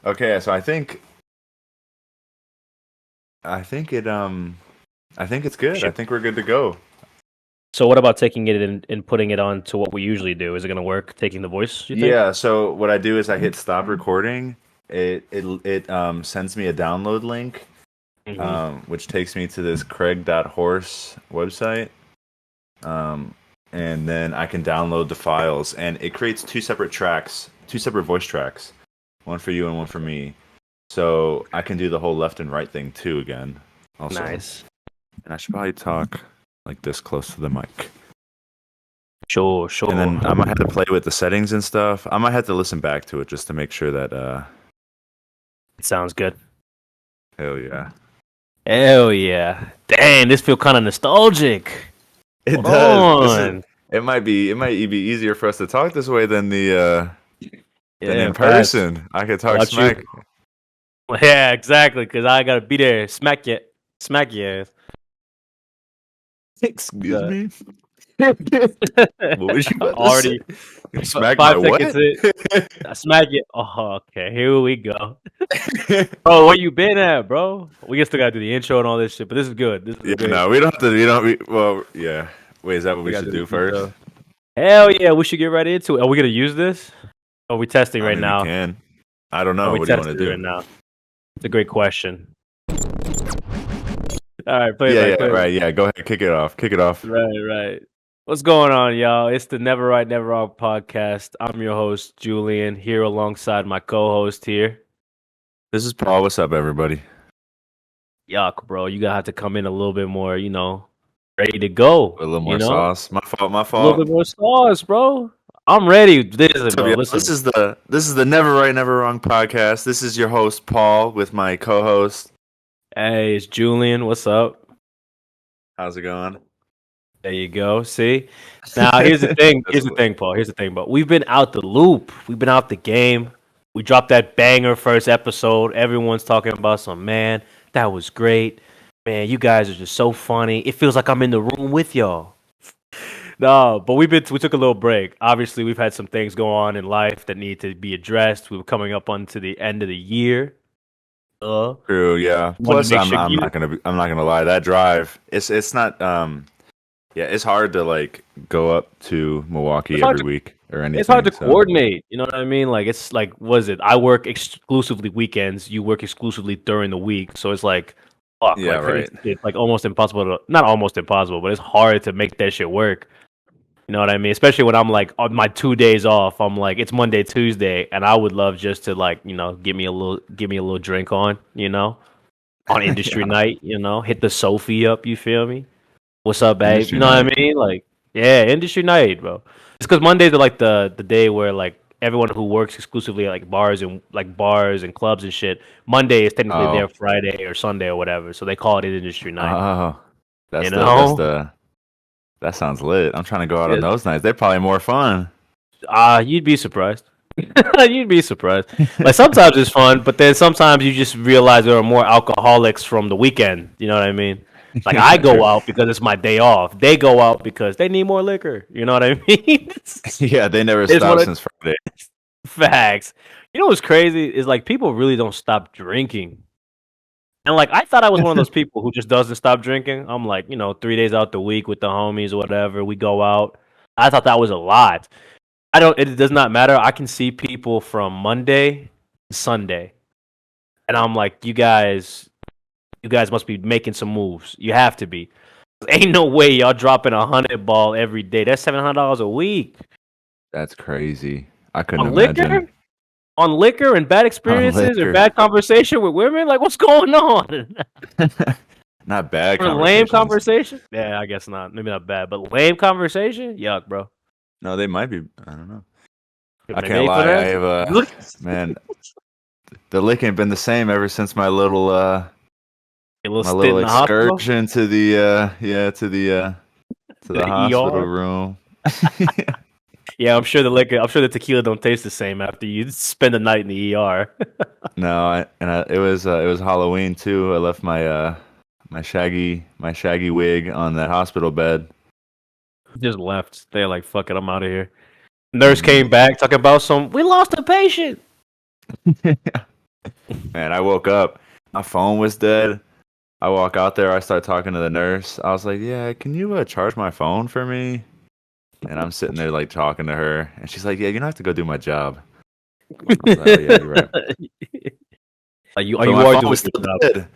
Okay, so I think it's good. I think we're good to go. So what about taking it and putting it on to what we usually do? Is it gonna work? Taking the voice, you think? Yeah, so what I do is I hit stop recording. It sends me a download link, Mm-hmm. which takes me to this Craig.horse website. And then I can download the files, and it creates two separate tracks, two separate voice tracks, one for you and one for me. So I can do the whole left and right thing too again. Also, Nice. and I should probably talk like this close to the mic. Sure. And then I might have to play with the settings and stuff. I might have to listen back to it just to make sure that It sounds good. hell yeah. Hell yeah. Dang, this feel kind of nostalgic. It Hold does. on. It might be easier for us to talk this way than than in facts. person. I could talk Got you. smack. Yeah, exactly. Because I gotta be there. Smack your ass. Excuse Uh, me. What was you about Already to say? Smack my 5 what? seconds in. I smack it. Oh, okay. Here we go. Bro, where you been at, bro? We still gotta do the intro and all this shit, but this is good. This is Yeah, great. no, we don't have to. We don't. Well, yeah. Wait, is that what we gotta should do do the first? intro. Hell yeah, we should get right into it. Are we gonna use this? Are we testing I right mean, now? we can. I don't Are know. we What do you want to testing do? right now? It's a great question. All right, play Yeah, it yeah, back. right. Yeah, go ahead. Kick it off. Kick it off. Right. What's going on, y'all? It's the Never Right, Never Wrong podcast. I'm your host, Julian, here alongside my co-host here. This is Paul. What's up, everybody? Yuck, bro. You gotta have to come in a little bit more, ready to go. A little more sauce. My fault. My A fault. little bit more sauce, bro. I'm ready. Listen, bro. Listen. This is the Never Right, Never Wrong podcast. This is your host Paul with my co-host. Hey, it's Julian. What's up? How's it going? There you go. See? Now, here's the thing. Paul. Here's the thing, bro. We've been out the loop. We've been out the game. We dropped that banger first episode. Everyone's talking about some, man, that was great. Man, you guys are just so funny. It feels like I'm in the room with y'all. No, but we took a little break. Obviously, we've had some things go on in life that need to be addressed. We were coming up onto the end of the year. True, yeah. Plus, I'm not gonna lie. That drive, it's not. Yeah, it's hard to like go up to Milwaukee every week or anything. It's hard to coordinate. You know what I mean? Like it's like, was it? I work exclusively weekends. You work exclusively during the week. So it's like, fuck. Yeah, like, right. It's like almost impossible not almost impossible, but it's hard to make that shit work. You know what I mean? Especially when I'm like on my 2 days off. I'm like, it's Monday, Tuesday, and I would love just to like, give me a little drink on, on industry night. Hit the Sophie up. You feel me? What's up, babe? Industry you know night. what I mean? Like, yeah, industry night, bro. It's because Mondays are like the day where like everyone who works exclusively at like bars and clubs and shit. Monday is technically their Friday or Sunday or whatever, so they call it industry night. Oh, that sounds lit. I'm trying to go out on those nights. They're probably more fun. You'd be surprised. You'd be surprised. Like sometimes it's fun, but then sometimes you just realize there are more alcoholics from the weekend. You know what I mean? Like I go out because it's my day off. They go out because they need more liquor. You know what I mean? Yeah, they never stopped since Friday. Facts. You know what's crazy is like people really don't stop drinking. And like I thought I was one of those people who just doesn't stop drinking. I'm like, 3 days out the week with the homies or whatever. We go out. I thought that was a lot. It does not matter. I can see people from Monday to Sunday. And I'm like, you guys must be making some moves. You have to be. Ain't no way y'all dropping 100 ball every day. That's $700 a week. That's crazy. I couldn't imagine. On liquor and bad experiences or bad conversation with women? Like, what's going on? Not bad conversation. Lame conversation? Yeah, I guess not. Maybe not bad, but lame conversation? Yuck, bro. No, they might be. I don't know. I can't lie. I have man. The lick ain't been the same ever since my little excursion to the hospital room. Yeah, I'm sure the tequila don't taste the same after you spend the night in the ER. No, it was Halloween too. I left my my shaggy wig on that hospital bed. Just left. They're like, fuck it, I'm out of here. Nurse came back talking about we lost a patient. Man, I woke up. My phone was dead. I walk out there. I start talking to the nurse. I was like, "Yeah, can you charge my phone for me?" And I'm sitting there like talking to her, and she's like, "Yeah, you don't have to go do my job." I was like, "Oh yeah, you're right." Like you, But you my are phone doing was your still job. dead,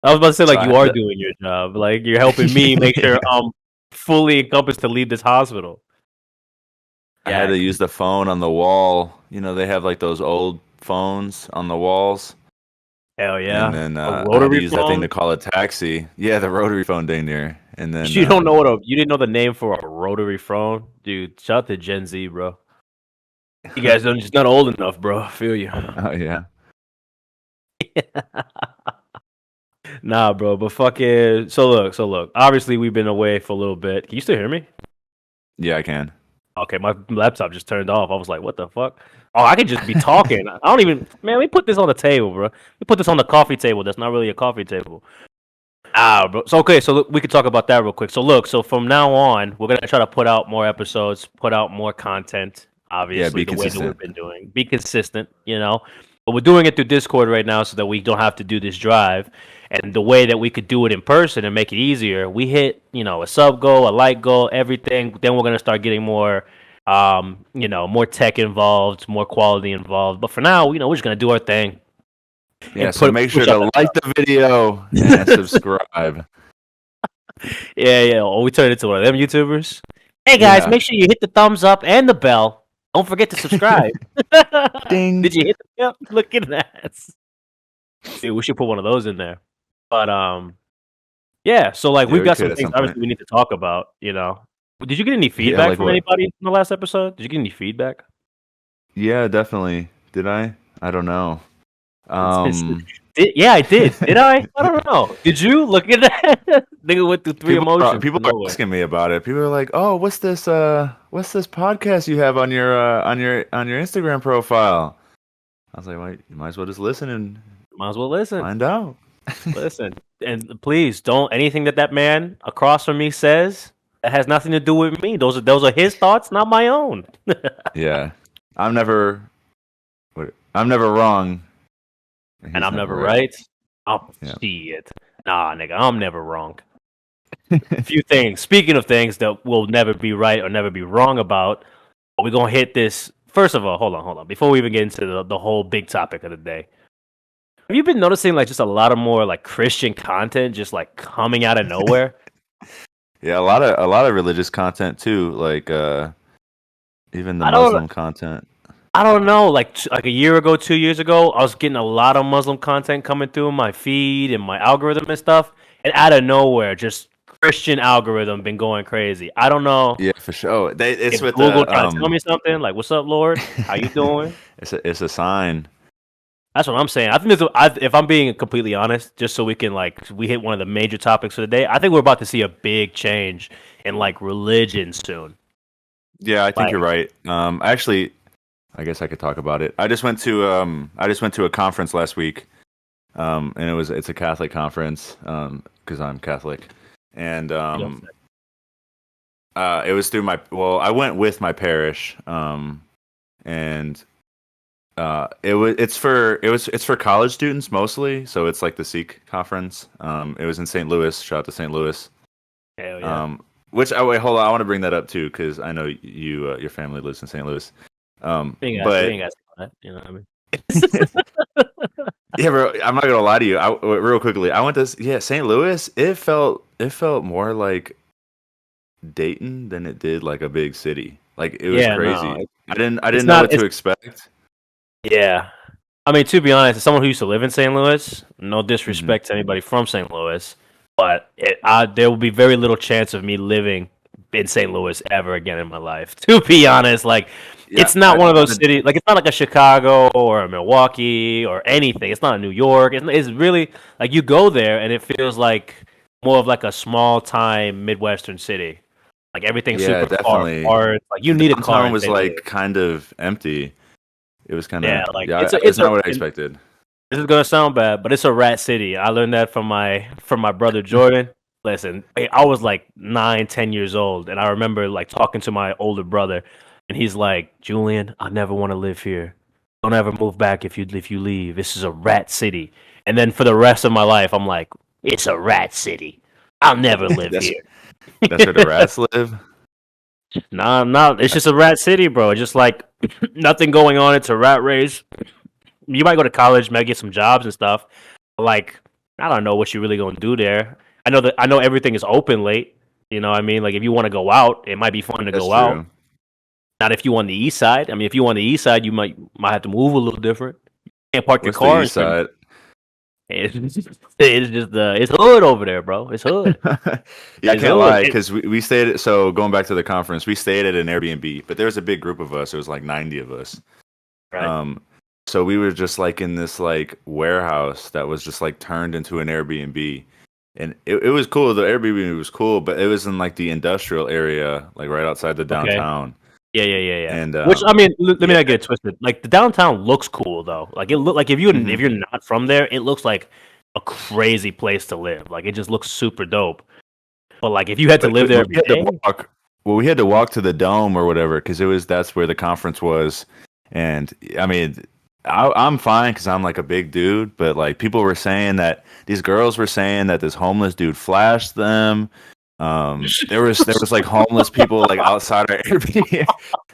I was about to say so like I you had are to. doing your job. Like you're helping me make sure I'm fully encompassed to leave this hospital. I had to Yak. use the phone on the wall. You know, they have like those old phones on the walls, Hell and yeah. then A I had to rotary use that thing phone? to call a taxi. Yeah, the rotary phone dang near, and then You don't know you didn't know the name for a rotary phone? Dude, shout out to Gen Z, bro. You guys are just not old enough, bro. I feel you. oh yeah, Nah, bro, but fucking so look. Obviously we've been away for a little bit. Can you still hear me? yeah, I can. Okay, my laptop just turned off. I was like, what the fuck? Oh, I could just be talking. I don't even man, we put this on the table, bro. We put this on the coffee table. That's not really a coffee table. Ah, bro. So okay, so look, we could talk about that real quick. So look, so from now on, we're gonna try to put out more episodes, put out more content. Yeah, Obviously, be the way that we've consistent. been doing, be consistent, you know. But we're doing it through Discord right now, so that we don't have to do this drive. And the way that we could do it in person and make it easier, we hit, a sub goal, a like goal, everything. Then we're gonna start getting more, more tech involved, more quality involved. But for now, we're just gonna do our thing Yeah, and so put make sure push out to the like the video and subscribe. Yeah. Oh, we turned into one of them YouTubers. Hey guys, Yeah, make sure you hit the thumbs up and the bell. Don't forget to subscribe. ding. Did you hit the bell? Look at that. Dude, we should put one of those in there. But yeah. So like, Yeah, we've we got could some at things some point. obviously we need to talk about. Did you get any Yeah, feedback like from what? anybody in the last episode? Did you get any feedback? Yeah, definitely. Did I? I don't know. Um, Yeah, I did. Did I? I don't know. Did you look at that? Nigga went through three emotions people from are nowhere. asking me about it. People are like, "Oh, what's this podcast you have on your Instagram profile?" I was like, "Well, you might as well just listen and Might as well listen. find out." Listen, and please don't anything that man across from me says that has nothing to do with me. Those are his thoughts, not my own. Yeah, I'm never, I'm never wrong. And And he's I'm never never right. right. Oh Yeah. shit, nah, nigga, I'm never wrong. Few things. Speaking of things that will never be right or never be wrong about, we're gonna hit this. First of all, hold on. Before we even get into the whole big topic of the day, have you been noticing like just a lot of more like Christian content just like coming out of nowhere? Yeah, a lot of religious content too, like even the I don't. Muslim content. I don't know. Like a year ago, 2 years ago, I was getting a lot of Muslim content coming through my feed and my algorithm and stuff. And out of nowhere, just Christian algorithm been going crazy. I don't know Yeah, for sure. It's if with Google the trying to tell me something. Like, what's up, Lord? How you doing? it's a sign. That's what I'm saying. I think if I'm being completely honest, just so we hit one of the major topics for the day. I think we're about to see a big change in like religion soon. Yeah, I think Like, you're right. Actually, I guess I could talk about it. I just went to a conference last week. And it's a Catholic conference because I'm Catholic, and it was through I went with my parish, and it's for college students mostly, so it's like the Sikh conference. It was in St. Louis. Shout out to St. Louis. hell yeah. Wait, hold on, I want to bring that up too because I know your family lives in St. Louis. We But ain't got that. You know what I mean? yeah, bro, I'm not gonna lie to you. Real quickly, I went to St. Louis. It felt more like Dayton than it did like a big city. Like it was Yeah, no, crazy. I it's didn't know not. what to expect. Yeah. I mean, to be honest, as someone who used to live in St. Louis, no Hmm. disrespect to anybody from St. Louis, but there will be very little chance of me living in St. Louis ever again in my life. To be honest, like, Yeah, it's not one of those cities. Like, it's not like a Chicago or a Milwaukee or anything. It's not a New York. It's really like you go there and it feels like more of like a small time Midwestern city. Like everything's yeah, super far definitely. apart. Like you The need a car downtown in was St. Louis. like kind of empty. It was kind of Yeah, like yeah. it's It's a not what I expected. this is gonna sound bad, but it's a rat city. I learned that from my brother Jordan. Listen, I was like 9, 10 years old, and I remember like talking to my older brother, and he's like, "Julian, I never want to live here." don't ever move back if you leave. This is a rat city. And then for the rest of my life, I'm like, it's a rat city. I'll never live That's here. that's where the rats live. Nah. It's just a rat city, bro. Just like nothing going on. It's a rat race. You might go to college, might get some jobs and stuff. But like, I don't know what you're really gonna do there. I know everything is open late. You know what I mean? Like if you want to go out, it might be fun to That's go out. true. Not if you on the east side. I mean, if you on the east side, you might have to move a little different. You can't park your What's the car in east certain. side? It's hood over there, bro. It's hood. Yeah, I It's can't hood. lie because we stayed. So going back to the conference, we stayed at an Airbnb, but there was a big group of us. It was like 90 of us. Right. So we were just like in this like warehouse that was just like turned into an Airbnb, and it was cool. The Airbnb was cool, but it was in like the industrial area, like right outside the Okay. downtown. Yeah. And Which I mean, let me yeah, not get it twisted. Like the downtown looks cool though. Like it look like if mhm. you're not from there, it looks like a crazy place to live. Like it just looks super dope. But like if you had to live there But every we had to day, walk. Well, we had to walk to the dome or whatever because that's where the conference was. And I mean, I'm fine because I'm like a big dude, but like people were saying that these girls were saying that this homeless dude flashed them. There was like homeless people like outside our Airbnb.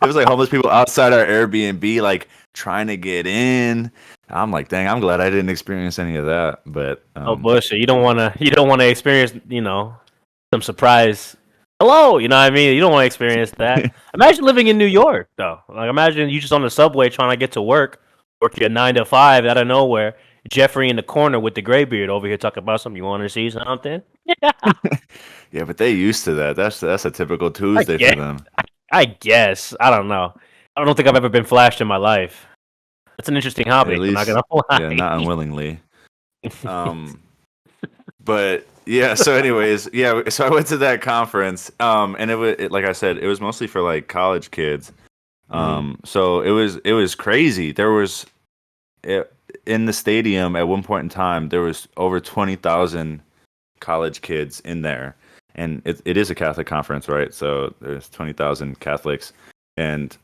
There was like homeless people outside our Airbnb like trying to get in. I'm like, dang, I'm glad I didn't experience any of that. But oh bullshit. You don't wanna experience, some surprise. Hello, you know what I mean? You don't want to experience that. Imagine living in New York though. Like imagine you just on the subway trying to get to work your 9 to 5 out of nowhere. Jeffrey in the corner with the gray beard over here talking about something. You want to see something? yeah, but they used to that. That's a typical I Tuesday for guess. them. I guess. I don't know. I don't think I've ever been flashed in my life. It's an interesting At hobby. I'm not least, gonna yeah, lie. not unwillingly. Um, but yeah. So, anyways, yeah. So I went to that conference. And like I said, it was mostly for like college kids. Mhm. So it was crazy. There was it, in the stadium at one point in time there was over 20,000 college kids in there, and it is a Catholic conference, right? So there's 20,000 Catholics, and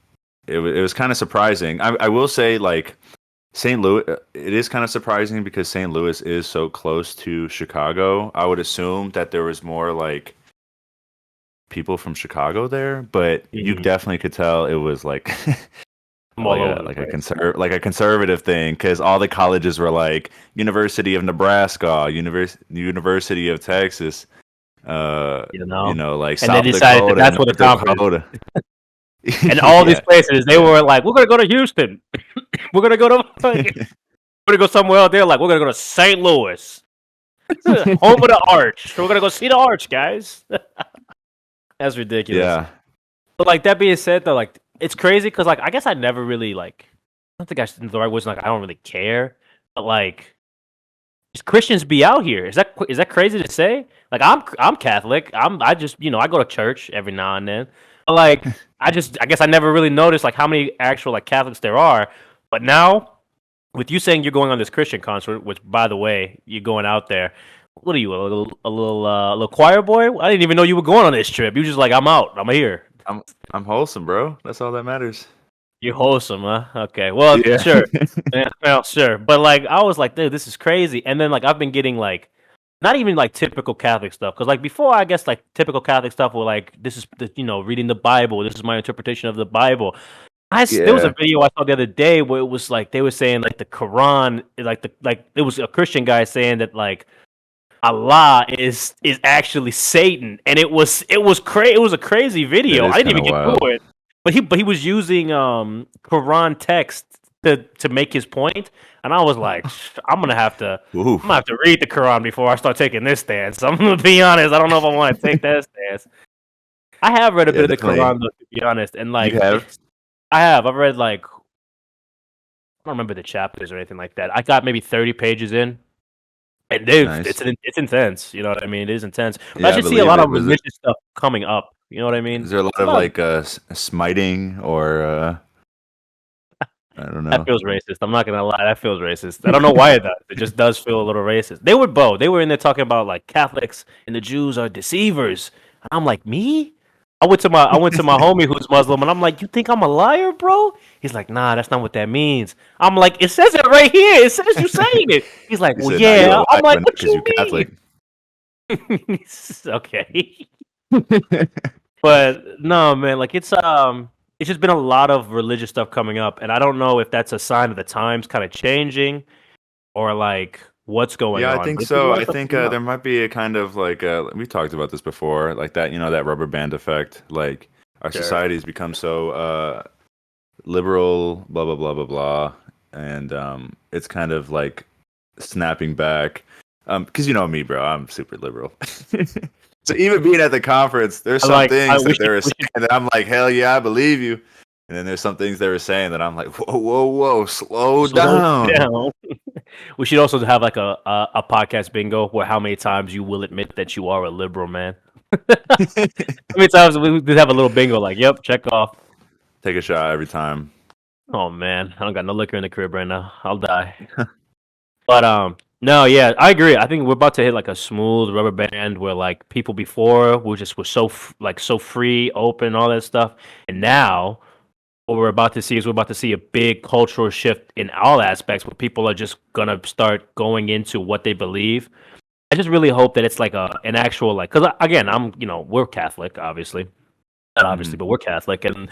it was kind of surprising. I will say like St. Louis, it is kind of surprising because St. Louis is so close to Chicago. I would assume that there was more like people from Chicago there, but you Mhm. definitely could tell it was like I'm like all a over the like a place. conservative thing because all the colleges were like University of Nebraska, University of Texas, uh, You know. like And they South decided that Dakota, that's where the North conference. Dakota. And all these Yeah, places, they were like, "We're gonna go to Houston. We're gonna go to. We're gonna go somewhere else." They're like, "We're gonna go to St. Louis, home of the Arch. We're gonna go see the Arch, guys." That's ridiculous. yeah, But like that being said, though, like it's crazy because like I guess I never really like. I don't think I the right was like I don't really care, but like Christians be out here. Is that crazy to say? Like I'm Catholic. I just I go to church every now and then. But like I guess I never really noticed like how many actual like Catholics there are. But now with you saying you're going on this Christian concert, which by the way you're going out there. What are you a little choir boy? I didn't even know you were going on this trip. You just like I'm out. I'm here. I'm wholesome, bro. That's all that matters. You're wholesome, huh? Okay. Well, Yeah, sure. Yeah, well, sure. But like, I was like, dude, this is crazy. And then like, I've been getting like, not even like typical Catholic stuff, because like before, I guess like typical Catholic stuff were like, this is the reading the Bible. This is my interpretation of the Bible. There was a yeah. video I saw the other day where it was like they were saying like the Quran, like it was a Christian guy saying that like Allah is actually Satan, and it was a crazy That video. is I didn't kind even of get wild. through it, but he was using Quran text to make his point, and I was like, Ooh, I'm gonna have to read the Quran before I start taking this stance. I'm gonna be honest. I don't know if I want to take that stance. I have read a yeah, bit of the definitely. Quran, though, to be honest, and You like have I've read like I don't remember the chapters or anything like that. I got maybe 30 pages in. And nice. it's intense. You know what I mean? It is intense. But I Yeah, I should see a believe lot it. of Was it? religious stuff coming up. You know what I mean? Is there a lot A of lot of like smiting or I don't that know. feels racist. I'm not gonna lie, that feels racist. I don't know why it does. It just does feel a little racist. They were both. They were in there talking about like Catholics and the Jews are deceivers. And I'm like, me? I went to my homie who's Muslim, and I'm like, "You think I'm a liar, bro?" He's like, "Nah, that's not what that means." I'm like, "It says it right here. It says you saying it." He's like, He "Well, said, "Nah, you a yeah." liar, I'm but like, not "What because you you Catholic." mean?" Okay. But no, man, like it's just been a lot of religious stuff coming up, and I don't know if that's a sign of the times kind of changing or like what's going Yeah, I on. think But there's a so. lot of I stuff think coming up. there might be a kind of like we talked about this before, like that, that rubber band effect. Like our Sure. society's become so liberal, blah blah blah blah blah, and it's kind of like snapping back. Because you know me, bro, I'm super liberal. So even being at the conference, there's I some like. I things we that they should were we saying that I'm like, hell yeah, I believe you. And then there's some things they were saying that I'm like, whoa, whoa, whoa, slow should slow down. down. We should also have like a podcast bingo where how many times you will admit that you are a liberal man. How many times we did have a little bingo like, "Yep, check off." Take a shot every time. Oh man, I don't got no liquor in the crib right now. I'll die. But no, yeah, I agree. I think we're about to hit like a smooth rubber band where like people before were so like so free, open, all that stuff, and now what we're about to see is we're about to see a big cultural shift in all aspects where people are just gonna start going into what they believe. I just really hope that it's like an actual like because again we're Catholic obviously not obviously Mhm. but we're Catholic and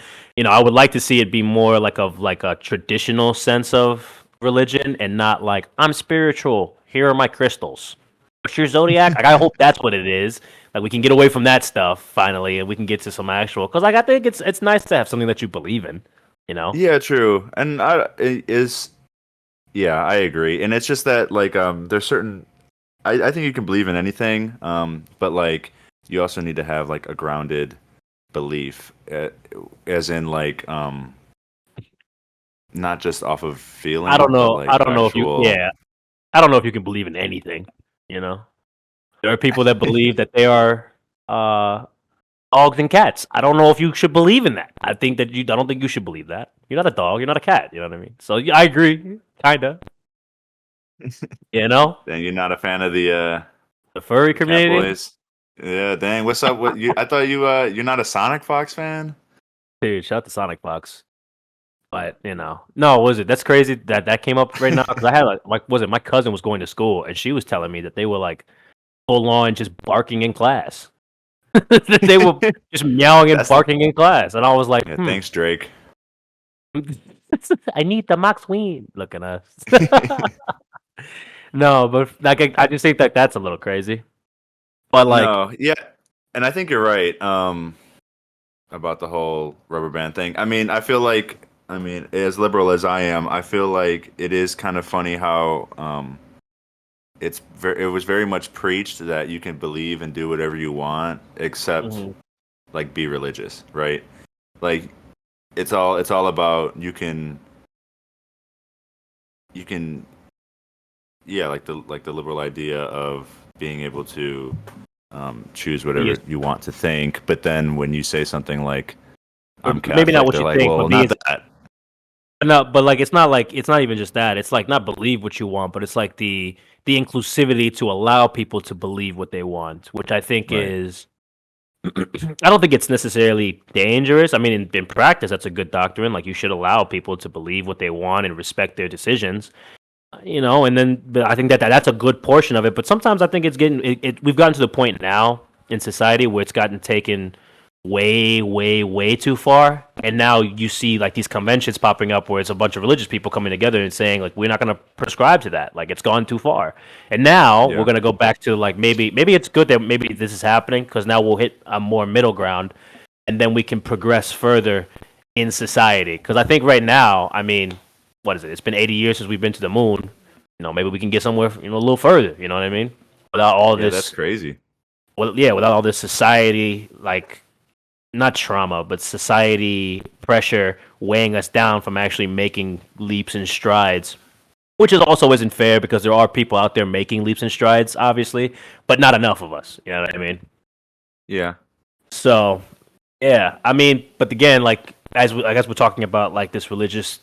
I would like to see it be more like of like a traditional sense of religion and not like I'm spiritual, here are my crystals, what's your zodiac, like I hope that's what it is, like we can get away from that stuff finally and we can get to some actual because like I think it's nice to have something that you believe in, you know. Yeah, true. And it is yeah, I agree. And it's just that like there's certain I think you can believe in anything, but like you also need to have like a grounded belief, as in like not just off of I don't feeling, but know. I like don't know if you. actual. Yeah, I don't know if you can believe in anything. You know, there are people that believe that they are uh, dogs and cats. I don't know if you should believe in that. I think that you. I don't think you should believe that. You're not a dog. You're not a cat. You know what I mean? So yeah, I agree. Kinda. You know, Then you're not a fan of the furry the cat community, boys. Yeah, dang. What's up? What you? I thought you're not a Sonic Fox fan. dude. Shout out to Sonic Fox. But no, was it? That's crazy that that came up right now because I had like, was it? My cousin was going to school and she was telling me that they were like full on just barking in class. They were just meowing and That's barking in class, and I was like, yeah. Thanks, Drake. I need the Max Ween. Look at us. No, but like I just think that that's a little crazy. But like, No, yeah, and I think you're right. About the whole rubber band thing. I mean, I feel like, as liberal as I am, I feel like it is kind of funny how it was very much preached that you can believe and do whatever you want, except mhm, like be religious, right? Like it's all about you can yeah, like the liberal idea of being able to choose be whatever you want to think, but then when you say something like I'm maybe not Catholic, what they're you like, think, well, but be not that. no, but like it's not even just that. It's like not believe what you want, but it's like the inclusivity to allow people to believe what they want, which I think Right. is I don't think it's necessarily dangerous. I mean, in practice, that's a good doctrine. Like, you should allow people to believe what they want and respect their decisions. And then but I think that's a good portion of it. But sometimes I think it's we've gotten to the point now in society where it's gotten taken way, way, way too far. And now you see like these conventions popping up where it's a bunch of religious people coming together and saying like we're not going to prescribe to that. Like it's gone too far. And now we're Yeah. going to go back to like maybe it's good that maybe this is happening because now we'll hit a more middle ground and then we can progress further in society. Because I think right now, I mean, what is it? It's been 80 years since we've been to the moon. Maybe we can get somewhere, a little further. You know what I mean? Without all Yeah, that's this, crazy. well, yeah, without all this society, like not trauma, but society pressure weighing us down from actually making leaps and strides. Which is also isn't fair because there are people out there making leaps and strides, obviously, but not enough of us. You know what I mean? Yeah. So yeah, I mean, but again, like I guess we're talking about like this religious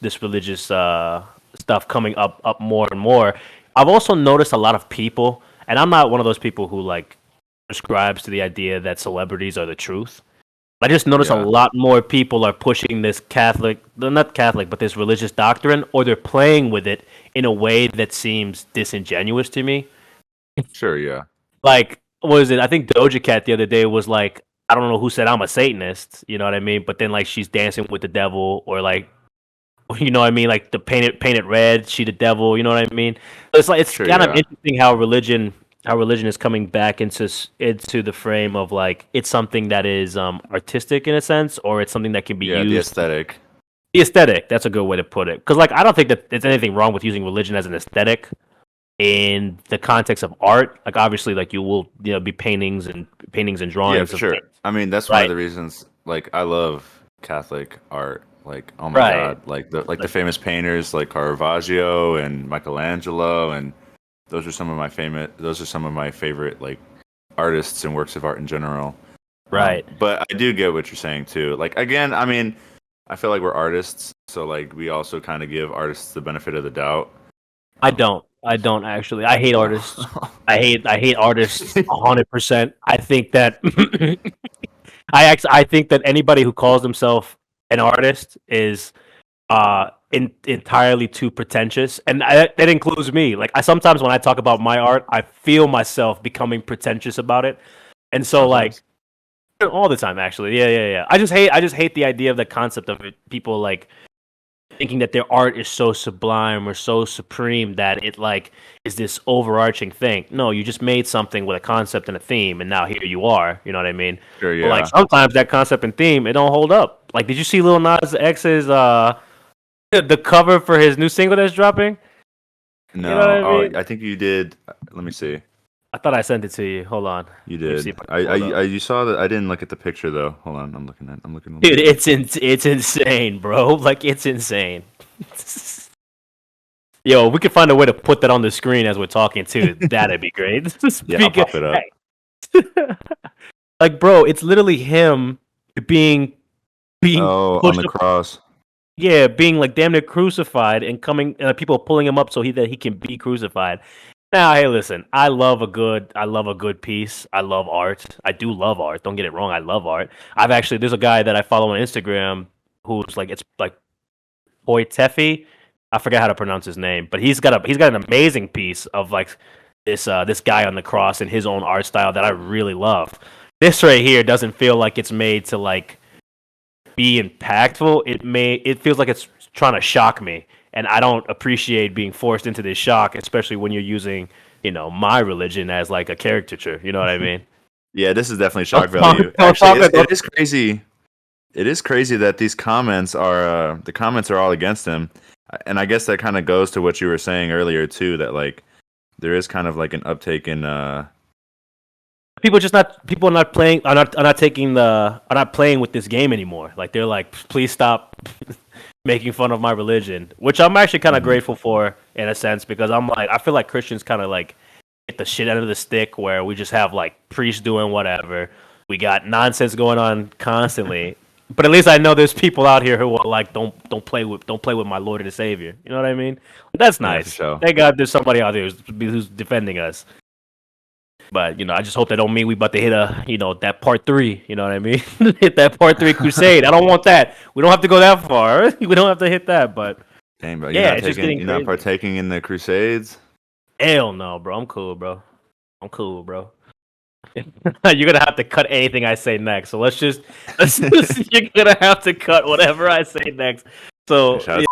stuff coming up more and more. I've also noticed a lot of people, and I'm not one of those people who like prescribes to the idea that celebrities are the truth. I just notice a Yeah, lot more people are pushing this Catholic, not Catholic, but this religious doctrine, or they're playing with it in a way that seems disingenuous to me. sure, yeah, Like, what was it? I think Doja Cat the other day was like, I don't know who said I'm a Satanist, you know what I mean? But then like she's dancing with the devil, or like, you know what I mean? Like the painted red, she the devil, you know what I mean? So it's like it's sure, kind of yeah, interesting how religion is coming back into the frame of like it's something that is artistic in a sense, or it's something that can be yeah. The used. aesthetic. The aesthetic, that's a good way to put it. Because like I don't think that there's anything wrong with using religion as an aesthetic in the context of art. Like obviously, like you will be paintings and Yeah, drawings for of sure. things. I mean, that's one of Right, the reasons. Like, I love Catholic art. Like, oh my right. God, like the Like famous painters like Caravaggio and Michelangelo, and those are some of my favorite. Those are some of my favorite like artists and works of art in general. right. But I do get what you're saying too. Like again, I mean, I feel like we're artists, so like we also kind of give artists the benefit of the doubt. I Um, don't. I don't actually. I hate artists. oh. I hate artists 100%. I think that I think that anybody who calls themselves an artist is entirely too pretentious, and that includes me. Like I sometimes when I talk about my art, I feel myself becoming pretentious about it, and so like Sometimes, all the time actually. Yeah. I just hate the idea of the concept of it, people like thinking that their art is so sublime or so supreme that it like is this overarching thing. No, you just made something with a concept and a theme, and now here you are. You know what I mean? sure, But like yeah. sometimes that concept and theme it don't hold up. Like, did you see Lil Nas X's the cover for his new single that's dropping? You know what No, I oh, mean? I think you did. Let me see. I thought I sent it to you. Hold on. You Let me see did. if I can pull it up. You saw that. I didn't look at the picture though. Hold on, I'm looking at. I'm looking. I'm Dude, looking. it's insane, bro. Like it's insane. Yo, we could find a way to put that on the screen as we're talking too. That'd be great. Yeah, I'll pop it up. Like, bro, it's literally him being being Oh, on pushed the up, cross. yeah, being like damn near crucified and coming people pulling him up so he can be crucified. Now, hey, listen, I love a good piece. I love art. I do love art. Don't get it wrong. I love art. There's a guy that I follow on Instagram who's like, it's like Boy Tefi. I forget how to pronounce his name, but he's got an amazing piece of like this guy on the cross in his own art style that I really love. This right here doesn't feel like it's made to like be impactful. It feels like it's trying to shock me, and I don't appreciate being forced into this shock, especially when you're using my religion as like a caricature. You know what I mean? Yeah, this is definitely shock Don't talk, value. don't Actually, talk, don't- it is crazy. It is crazy that these comments are the comments are all against him, and I guess that kind of goes to what you were saying earlier too. That like there is kind of like an uptake in people are not playing are not playing with this game anymore. Like they're like, please stop making fun of my religion, which I'm actually kind of Mhm. grateful for in a sense because I'm like I feel like Christians kind of like get the shit out of the stick where we just have like priests doing whatever. We got nonsense going on constantly. But at least I know there's people out here who are like, don't play with my Lord and Savior. You know what I mean? That's Yeah, for nice. sure. Thank God there's somebody out there who's defending us. But I just hope that don't mean we about to hit that part 3. You know what I mean? Hit that part 3 crusade. I don't want that. We don't have to go that far. We don't have to hit that. But Dang, bro, yeah, it's just getting you're not crazy. partaking in the Crusades. Hell no, bro. I'm cool, bro. I'm cool, bro. You're gonna have to cut anything I say next. So you're gonna have to cut whatever I say next. So Shout yeah,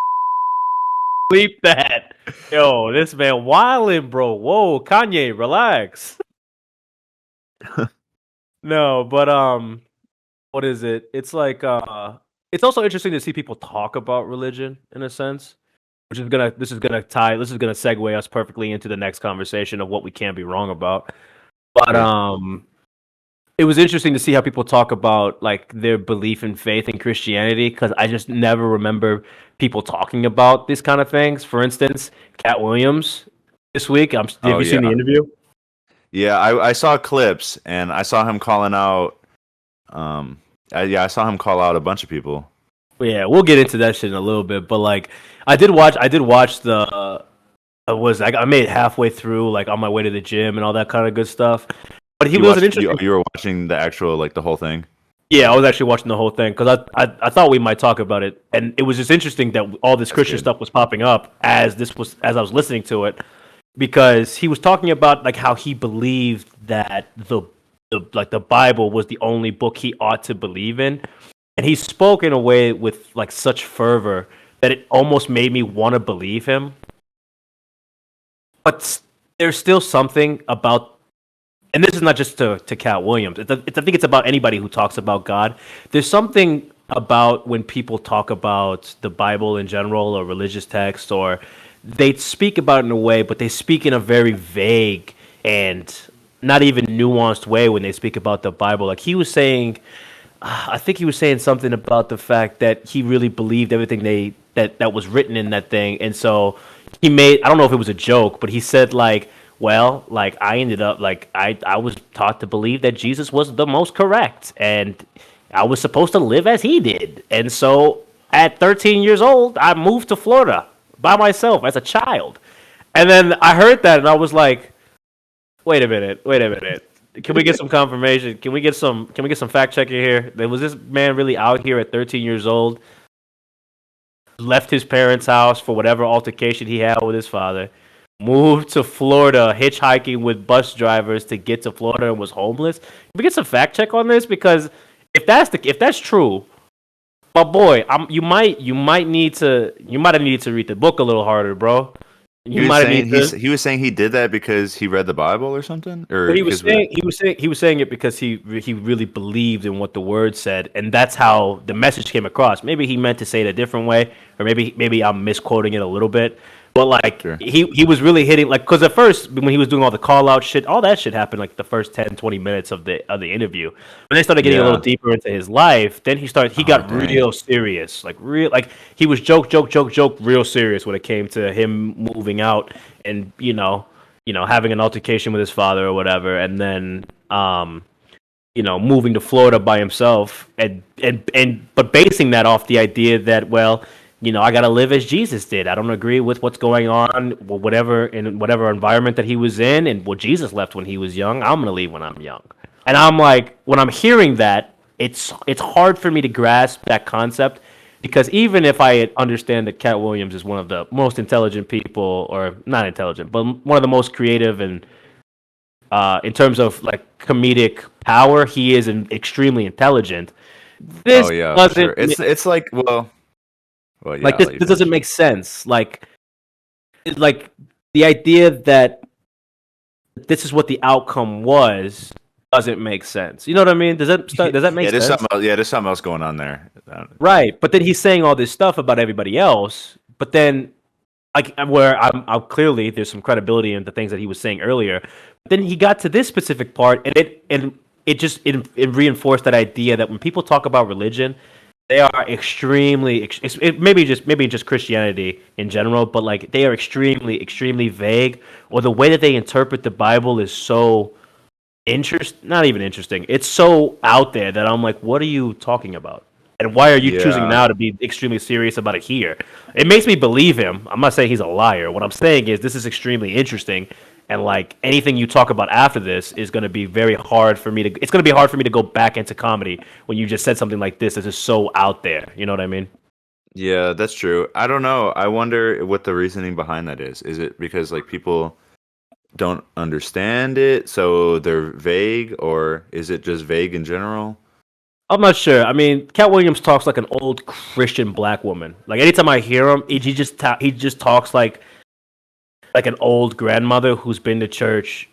bleep that. Yo, this man wildin', bro. Whoa, Kanye, relax. No, but what is it? It's like it's also interesting to see people talk about religion in a sense. This is gonna segue us perfectly into the next conversation of what we can't be wrong about. But Sure. it was interesting to see how people talk about like their belief and faith in Christianity because I just never remember people talking about these kind of things. For instance, Cat Williams this week. Have Oh you seen the yeah, interview? yeah. I saw clips and I saw him calling out. Yeah, I saw him call out a bunch of people. Yeah, we'll get into that shit in a little bit. But like, I did watch the. I made it halfway through, like on my way to the gym and all that kind of good stuff. But he You was an watched you interesting. you were watching the actual like the whole thing. Yeah, I was actually watching the whole thing because I thought we might talk about it, and it was just interesting that all this That's Christian good. stuff was popping up as I was listening to it, because he was talking about like how he believed that the Bible was the only book he ought to believe in, and he spoke in a way with like such fervor that it almost made me want to believe him. But there's still something about, and this is not just to Cat Williams. I think it's about anybody who talks about God. There's something about when people talk about the Bible in general or religious texts, or they speak about it in a way, but they speak in a very vague and not even nuanced way when they speak about the Bible. Like he was saying, I think he was saying something about the fact that he really believed everything that was written in that thing, and so he made. I don't know if it was a joke, but he said like, "Well, like I ended up like I was taught to believe that Jesus was the most correct, and I was supposed to live as he did, and so at 13 years old, I moved to Florida by myself as a child." And then I heard that, and I was like, wait a minute, wait a minute. Can we get some confirmation? Can we get some fact checking here? Was this man really out here at 13 years old? Left his parents' house for whatever altercation he had with his father, moved to Florida, hitchhiking with bus drivers to get to Florida, and was homeless. Can we get some fact check on this? Because if that's true, my boy, you might have needed to read the book a little harder, bro. You He was might have saying needed to. he was saying he did that because he read the Bible or something, or But he was because saying he was saying it because he really believed in what the word said, and that's how the message came across. Maybe he meant to say it a different way, or maybe I'm misquoting it a little bit. But like sure. he was really hitting, like, because at first when he was doing all the call out shit, all that shit happened like the first 10, 20 minutes of the interview. When they started getting a little Yeah. deeper into his life, then he Oh got dang. real serious, like he was joke real serious when it came to him moving out, and having an altercation with his father or whatever, and then moving to Florida by himself, and but basing that off the idea that, well, I got to live as Jesus did. I don't agree with what's going on, whatever in whatever environment that he was in, and what Jesus left when he was young. I'm gonna leave when I'm young, and I'm like, when I'm hearing that, it's hard for me to grasp that concept, because even if I understand that Cat Williams is one of the most intelligent people, or not intelligent, but one of the most creative, and in terms of like comedic power, he is extremely intelligent. Oh This yeah, for sure. doesn't It's like well yeah. like I'll this. let you This doesn't finish. make sense. Like the idea that this is what the outcome was doesn't make sense. You know what I mean? Does that make Yeah, there's sense? something else. Yeah, there's something else going on there. Right. But then he's saying all this stuff about everybody else. But then, like, where I'm clearly there's some credibility in the things that he was saying earlier. But then he got to this specific part, and it reinforced that idea that when people talk about religion, they are extremely maybe just Christianity in general, but like they are extremely vague, or the way that they interpret the Bible is so not even interesting. It's so out there that I'm like, what are you talking about? And why are you choosing Yeah. now to be extremely serious about it here? It makes me believe him. I'm not saying he's a liar. What I'm saying is this is extremely interesting, and like anything you talk about after this is going to be very hard for me to. It's going to be hard for me to go back into comedy when you just said something like this. This is so out there. You know what I mean? Yeah, that's true. I don't know. I wonder what the reasoning behind that is. Is it because like people don't understand it, so they're vague, or is it just vague in general? I'm not sure. I mean, Cat Williams talks like an old Christian black woman. Like anytime I hear him, he just talks like an old grandmother who's been to church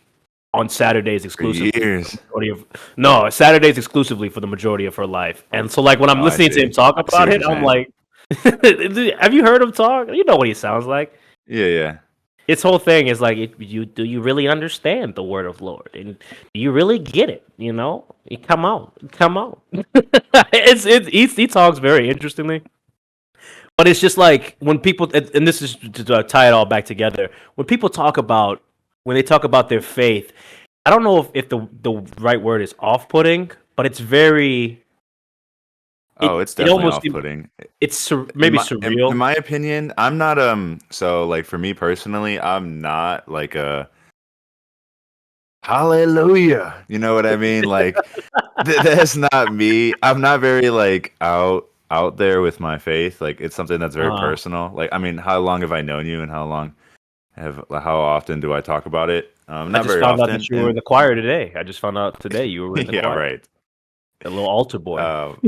on Saturdays For exclusively for the years. majority of no Saturdays exclusively for the majority of her life. And so, like when I'm Oh, I listening to him see. talk I see about what it, you're I'm saying. like, have you heard him talk? You know what he sounds like. Yeah, yeah. His whole thing is like, do you really understand the word of Lord, and do you really get it? Come on, come on. He talks very interestingly. But it's just like when people, and this is to tie it all back together. When they talk about their faith, I don't know if the right word is off-putting, but it's very Oh, it's it definitely almost off-putting. maybe surreal. In my opinion, I'm not so like for me personally, I'm not like a hallelujah. You know what I mean? Like that's not me. I'm not very like out there with my faith. Like it's something that's very Uh, personal. Like I mean, how long have I known you, and how often do I talk about it? I Not just very found out often. that you were in And the choir today. I just found out today you were in the yeah, choir. right. A little altar boy. Um,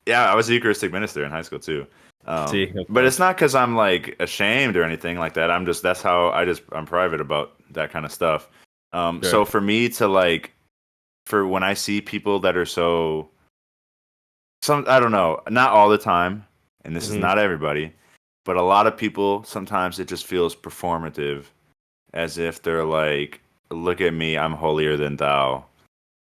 yeah, I was a Eucharistic minister in high school too. See, But okay. it's not because I'm like ashamed or anything like that. I'm just that's how I'm private about that kind of stuff. Sure. So for me to like for when I see people that are so some I don't know, not all the time, and this is Hmm. not everybody, but a lot of people sometimes it just feels performative, as if they're like, "Look at me, I'm holier than thou,"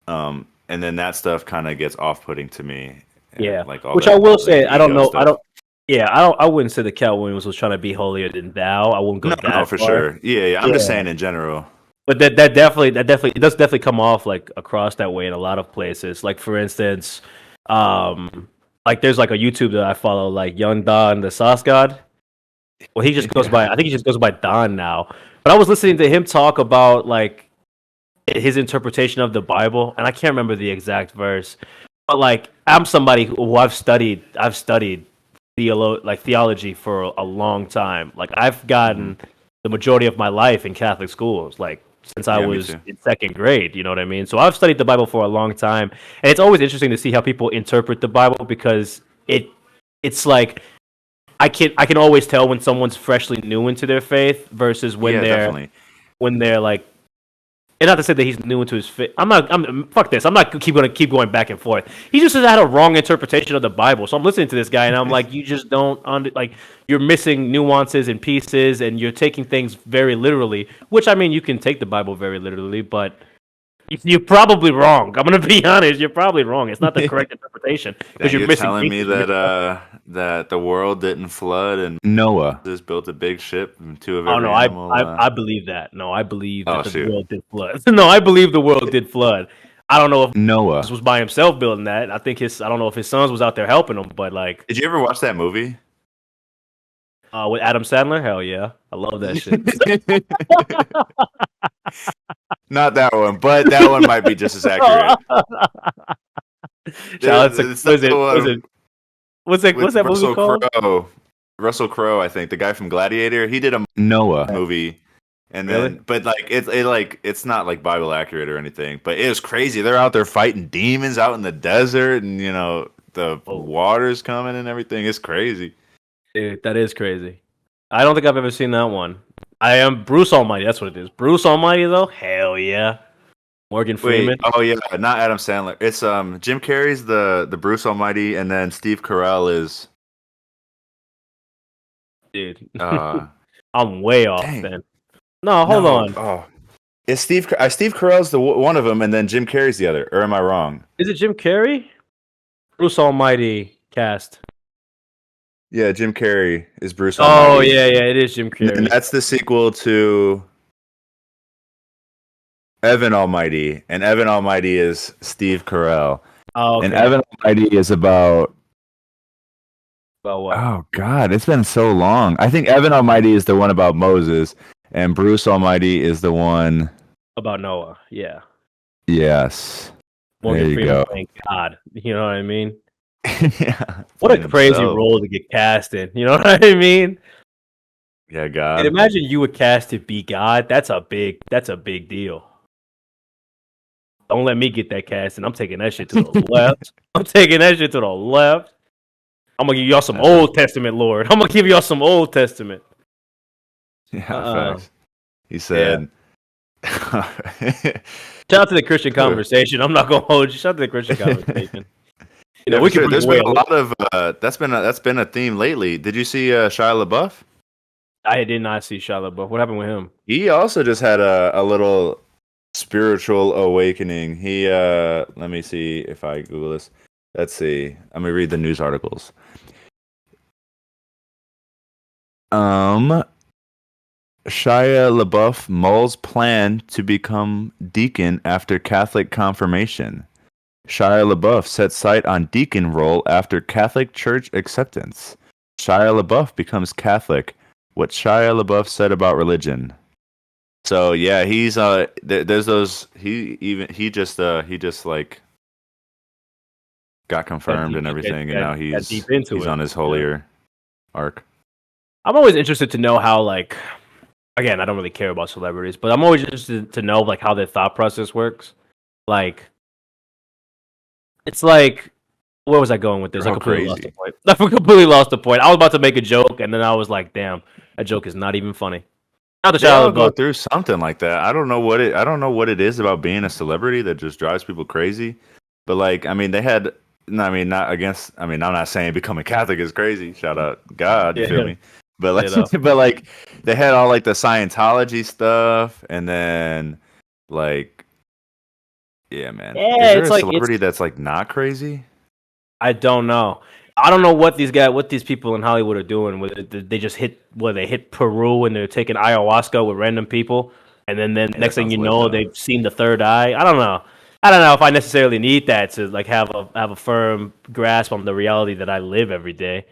and then that stuff kind of gets off-putting to me, Yeah. like all Which I that will like say, I don't ego know. I stuff. don't. Yeah, I don't. I wouldn't say that Cat Williams was trying to be holier than thou. I wouldn't go No, no, that for far. sure. Yeah, yeah. I'm just Yeah. saying in general. But that definitely it does definitely come off like across that way in a lot of places. Like for instance, um, like there's like a YouTube that I follow, like Young Don the Sauce God. Well, he just goes Yeah, by. I think he just goes by Don now. But I was listening to him talk about like his interpretation of the Bible, and I can't remember the exact verse. But like I'm somebody who I've studied theology for a long time. Like I've hmm gotten the majority of my life in Catholic schools, like since I yeah, me was too. in second grade. You know what I mean? So I've studied the Bible for a long time, and it's always interesting to see how people interpret the Bible because it's like I can always tell when someone's freshly new into their faith versus when Yeah, they're definitely. when they're like, and not to say that he's new into his fit. I'm not. I'm fuck this. I'm not keep going back and forth. He just has had a wrong interpretation of the Bible. So I'm listening to this guy, and I'm like, you just don't like you're missing nuances and pieces, and you're taking things very literally. Which I mean, you can take the Bible very literally, but you're probably wrong. I'm gonna be honest. You're probably wrong. It's not the correct interpretation because Dang, you're you're missing telling me pieces. You're that missing. that the world didn't flood and Noah just built a big ship and two of Oh no, every I, animal. I I believe that. No, I believe Oh that the shoot, world did flood. No, I believe the world did flood. I don't know if Noah. was by himself building that. I don't know if his sons was out there helping him, but like Did you ever watch that movie? with Adam Sandler, hell yeah, I love that shit. Not that one, but that one might be just as accurate. Shout out to It's not the was it one what's with that movie Russell called? Crowe. Russell Crowe, I think, the guy from Gladiator. He did a Noah movie, and Really? then but like it's not like Bible accurate or anything. But it was crazy. They're out there fighting demons out in the desert, and the Oh, water's coming and everything. It's crazy. dude, that is crazy. I don't think I've ever seen that one. I am Bruce Almighty. That's what it is. Bruce Almighty though. Hell yeah. Morgan Wait, Freeman, oh yeah, not Adam Sandler. It's Jim Carrey's the Bruce Almighty, and then Steve Carell is dude. uh I'm way off dang then. No, hold no on. Is Steve Carell's one of them, and then Jim Carrey's the other, or am I wrong? Is it Jim Carrey? Bruce Almighty cast. Yeah, Jim Carrey is Bruce Oh Almighty, yeah, yeah, it is Jim and then Carrey. that's the sequel to Evan Almighty, and Evan Almighty is Steve Carell, Oh, and okay. Evan Almighty is about About what? oh god, it's been so long. I think Evan Almighty is the one about Moses, and Bruce Almighty is the one. About Noah. Yeah. Yes, there Morgan you Freeman go. playing God. You know what I mean? Yeah, What a playing crazy himself. role to get cast in. You know what I mean? Yeah, And God. imagine you were cast to be God. That's a big deal. Don't let me get that cast, and I'm taking that shit to the left. I'm taking that shit to the left. I'm gonna give y'all some That's Old Testament, Lord. I'm gonna give y'all some Old Testament. yeah, Uh, facts. He yeah. said. Shout out to the Christian conversation. I'm not gonna hold you. Shout out to the Christian conversation. Yeah, We for can sure. bring There's away been a a little. lot of that's been a theme lately. Did you see Shia LaBeouf? I did not see Shia LaBeouf. What happened with him? He also just had a little spiritual awakening. He let me see if I Google this. Let's see. Let me read the news articles. Um Shia LaBeouf mulls plan to become deacon after Catholic confirmation. Shia LaBeouf sets sight on deacon role after Catholic Church acceptance. Shia LaBeouf becomes Catholic. What Shia LaBeouf said about religion. So yeah, he's there's those he just like got confirmed and everything, and now Got deep into he's it. on his Yeah. holier arc. I'm always interested to know how, like, again, I don't really care about celebrities, but I'm always interested to know like how their thought process works. Like, it's like, where was I going with this? I How completely lost the crazy. point. I completely lost the point. I was about to make a joke, and then I was like, damn, that joke is not even funny. Not the They all child, go but through something like that. I don't know what it is about being a celebrity that just drives people crazy. But like, I mean, they had no, I mean, not against I mean, I'm not saying becoming Catholic is crazy. Shout out God, you feel yeah, me? But you know, like but like they had all like the Scientology stuff and then like yeah, man. Is yeah, there it's a like it's. celebrity that's like not crazy? I don't know. I don't know what these people in Hollywood are doing. They just hit, they hit Peru and they're taking ayahuasca with random people, and then Hey, that next thing sounds you lit know, though. they've seen the third eye. I don't know. I don't know if I necessarily need that to like have a firm grasp on the reality that I live every day.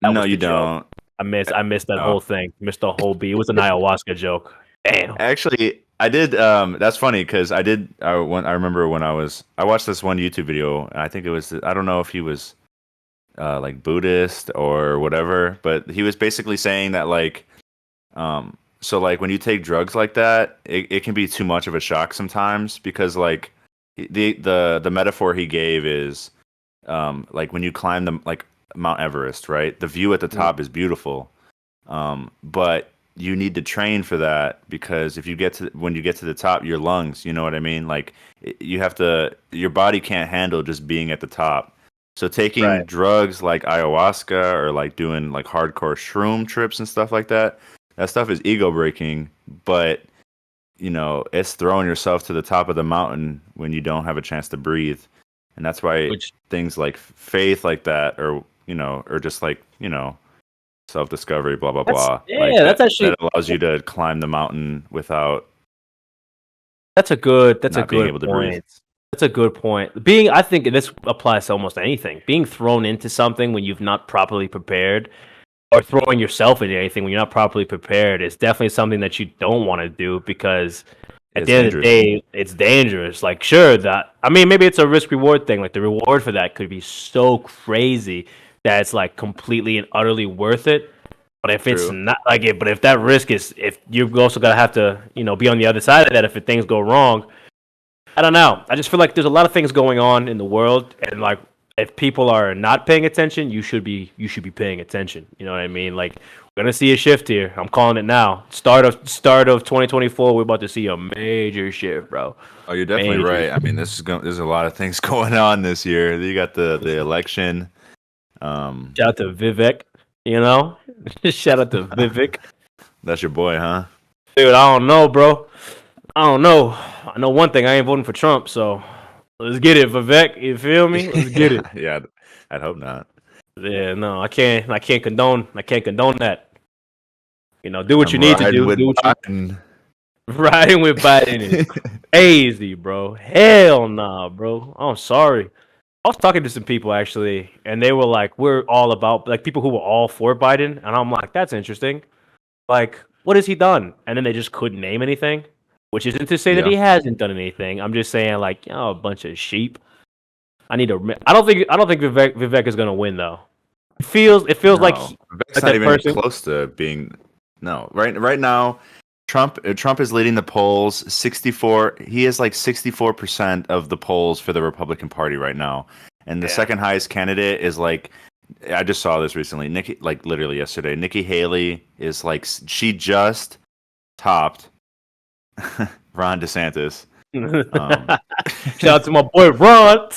That No, was you the joke. don't. I missed that Oh. whole thing. Missed the whole beat. It was an ayahuasca joke. Damn. Actually, I did. That's funny because I did. I remember when I watched this one YouTube video, and I think it was. I don't know if he was like Buddhist or whatever, but he was basically saying that so like when you take drugs like that, it can be too much of a shock sometimes because like the metaphor he gave is like when you climb the like Mount Everest, right? The view at the top is beautiful, but you need to train for that because if you get to when you get to the top, your lungs, you know what I mean? Like you have to, your body can't handle just being at the top. So taking Right. drugs like ayahuasca or like doing like hardcore shroom trips and stuff like that, that stuff is ego breaking, but you know, it's throwing yourself to the top of the mountain when you don't have a chance to breathe. And that's why Which things like faith like that or you know, or just like, you know, self discovery, blah blah that's blah. Like yeah. That's that actually allows you to climb the mountain without that's a not being good able to breathe. point. That's a good point. Being, I think this applies to almost anything. Being thrown into something when you've not properly prepared, or throwing yourself into anything when you're not properly prepared, is definitely something that you don't want to do because at It's the end of the dangerous. day, it's dangerous. Like, sure, that I mean, maybe it's a risk reward thing. Like, the reward for that could be so crazy that it's like completely and utterly worth it. But if it's True. not like it, but if that risk is, if you're also gonna have to, be on the other side of that if things go wrong, I don't know. I just feel like there's a lot of things going on in the world, and like if people are not paying attention, you should be paying attention. You know what I mean? Like we're gonna see a shift here. I'm calling it now. Start of 2024. We're about to see a major shift, bro. Oh, you're definitely Major. right. I mean, there's a lot of things going on this year. You got the election. Shout out to Vivek. You know, shout out to Vivek. That's your boy, huh? Dude, I don't know, bro. I don't know. I know one thing. I ain't voting for Trump, so let's get it, Vivek. You feel me? Let's get it. Yeah, I'd hope not. Yeah, no, I can't. I can't condone. I can't condone that. Do what you I'm need to riding do. with Do what you Biden. riding with Biden is crazy, bro. Hell nah, bro. I'm sorry. I was talking to some people actually, and they were like, "We're all about like people who were all for Biden," and I'm like, "That's interesting. Like, what has he done?" And then they just couldn't name anything, which isn't to say that Yeah. he hasn't done anything. I'm just saying, like, a bunch of sheep. I don't think Vivek is gonna win though. It feels like No, Vivek's like not that even person. close to being. No, right now, Trump is leading the polls. 64. He has like 64% of the polls for the Republican Party right now, and the Yeah. second highest candidate is like. I just saw this recently. Nikki, like literally yesterday, Nikki Haley is like she just topped Ron DeSantis. Um, Shout out to my boy Ron.